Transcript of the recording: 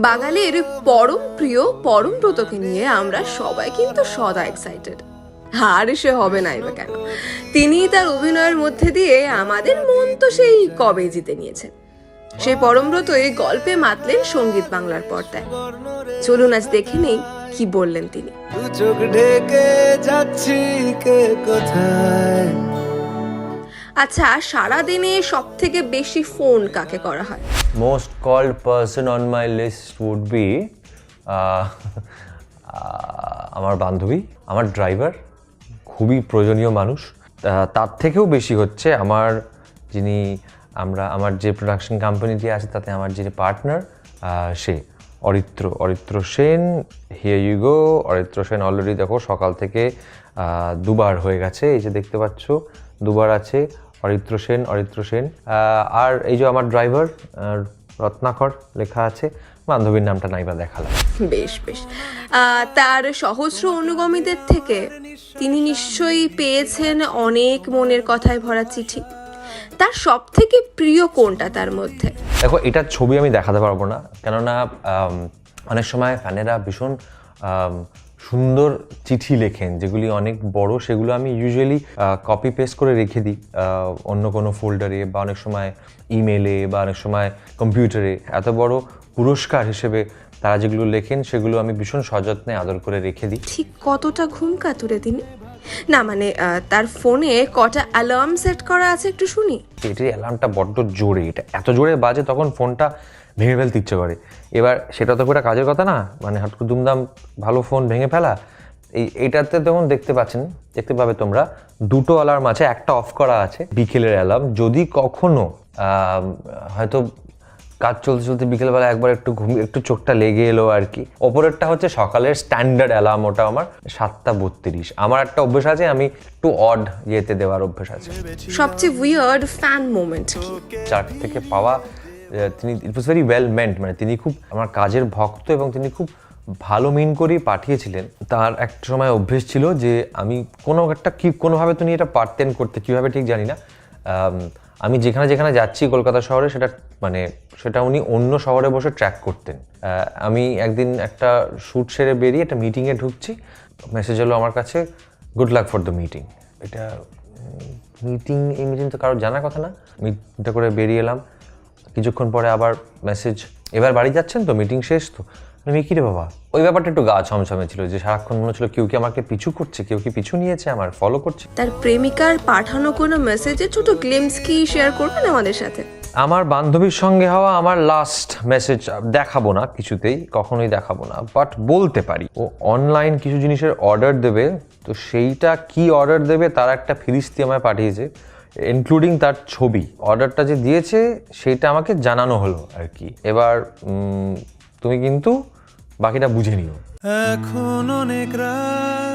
বাঙালির পরম প্রিয় পরমব্রতকে নিয়ে আমরা সবাই কিন্তু সদা এক্সাইটেড। আর সে হবে নাই বা কেন, তিনি তার অভিনয়ের মধ্যে দিয়ে আমাদের মন তো সেই কবে জিতে নিয়েছেন। সেই পরমব্রতই গল্পে মাতলেন সঙ্গীত বাংলার পর্দায়। চলুন আজ দেখে নেই কি বললেন তিনি। চোখ ঢেকে যাচ্ছি কে কোথায়। আচ্ছা, সারাদিনে সব থেকে বেশি ফোন কাকে করা হয়? Most called person on my list would be আমার বান্ধবী, আমার ড্রাইভার, খুবই প্রয়োজনীয় মানুষ। তার থেকেও বেশি হচ্ছে আমার আমার যে প্রোডাকশন কোম্পানিটি আছে তাতে আমার যিনি পার্টনার, সে Aritra Sen. Here you go. Aritra Sen already দেখো সকাল থেকে দুবার হয়ে গেছে, এই যে দেখতে পাচ্ছ দুবার আছে অরিত্র সেন। আর এই যে আমার ড্রাইভার রত্নাকর লেখা আছে, বান্ধবীর নামটা নাইবা দেখালাম। বেশ বেশ। তার সহস্র অনুগামীদের থেকে তিনি নিশ্চয়ই পেয়েছেন অনেক মনের কথায় ভরা চিঠি। তার সব থেকে প্রিয় কোনটা তার মধ্যে? দেখো, এটার ছবি আমি দেখাতে পারবো না, কেননা অনেক সময় ফ্যানেরা ভীষণ সুন্দর চিঠি লেখেন যেগুলি অনেক বড়, সেগুলো আমি ইউজুয়ালি কপি পেস্ট করে রেখে দিই অন্য কোনো ফোল্ডারে, বা অনেক সময় ইমেলে, বা অনেক সময় কম্পিউটারে। এত বড় পুরস্কার হিসেবে তারা যেগুলো লেখেন সেগুলো আমি ভীষণ সযত্নে আদর করে রেখে দিই। ঠিক কতটা ঘুম কাতুরে তিনি? না মানে তার ফোনে কটা অ্যালার্ম সেট করা আছে একটু শুনি। এটির অ্যালার্মটা বড্ড জোরে, এটা এত জোরে বাজে তখন ফোনটা ভেঙে ফেলতে ইচ্ছে করে। এবার সেটা তো একটা কাজের কথা না, মানে হঠাৎ করে দুমদাম ভালো ফোন ভেঙে ফেলা। এইটাতে তখন দেখতে পাবে তোমরা দুটো অ্যালার্ম আছে, একটা অফ করা আছে বিকেলের অ্যালার্ম। যদি কখনো হয়তো কাজ চলতে বিকেলবেলা একবার একটু চোখটা লেগে এলো আর কি, ওপরেরটা হচ্ছে সকালের স্ট্যান্ডার্ড অ্যালার্ম, ওটা আমার 7:32। আমার একটা অভ্যেস আছে, আমি একটু অড ইয়েতে দেওয়ার অভ্যেস আছে। সবচেয়ে উইয়ার্ড ফ্যান মোমেন্ট কি? চার থেকে পাওয়া, তিনি ইট ওয়াজ ভেরি ওয়েল মেন্ট, মানে তিনি খুব আমার কাজের ভক্ত এবং তিনি খুব ভালো মিন করেই পাঠিয়েছিলেন। তার একটা সময় অভ্যেস ছিল যে আমি কোনোভাবে তিনি এটা পারতেন করতে, কীভাবে ঠিক জানি না, আমি যেখানে যাচ্ছি কলকাতা শহরে, সেটা উনি অন্য শহরে বসে ট্র্যাক করতেন। আমি একদিন একটা শ্যুট সেরে বেরিয়ে একটা মিটিংয়ে ঢুকছি, মেসেজ এলো আমার কাছে, good luck for the meeting. এটা এই মিটিং তো কারোর জানার কথা না। মিটিংটা করে বেরিয়ে এলাম, কিছুক্ষণ পরে আবার মেসেজ, এবার বাড়ি যাচ্ছেন তো, মিটিং শেষ তো। আমি কি রে বাবা, ওই ব্যাপারটা একটু গা ছমছমে ছিল, যে সারাক্ষণ মনে হচ্ছিল কেউ কি আমাকে পিছু করছে, কেউ কি পিছু নিয়েছে, আমার ফলো করছে। তার প্রেমিকার পাঠানো কোনো মেসেজে ছোট গ্লিমস কি শেয়ার করবেন আমাদের সাথে? আমার বান্ধবীর সঙ্গে হওয়া আমার লাস্ট মেসেজ দেখাবো না, কিছুতেই কখনোই দেখাবো না, বাট বলতে পারি ও অনলাইন কিছু জিনিসের অর্ডার দেবে, তো সেইটা কি অর্ডার দেবে তার একটা ফিরিস্তি আমায় পাঠিয়েছে, ইনক্লুডিং তার ছবি। অর্ডারটা যে দিয়েছে সেইটা আমাকে জানানো হলো আর কি। এবার তুমি কিন্তু বাকিটা বুঝে নিও। এখন অনেক রাত,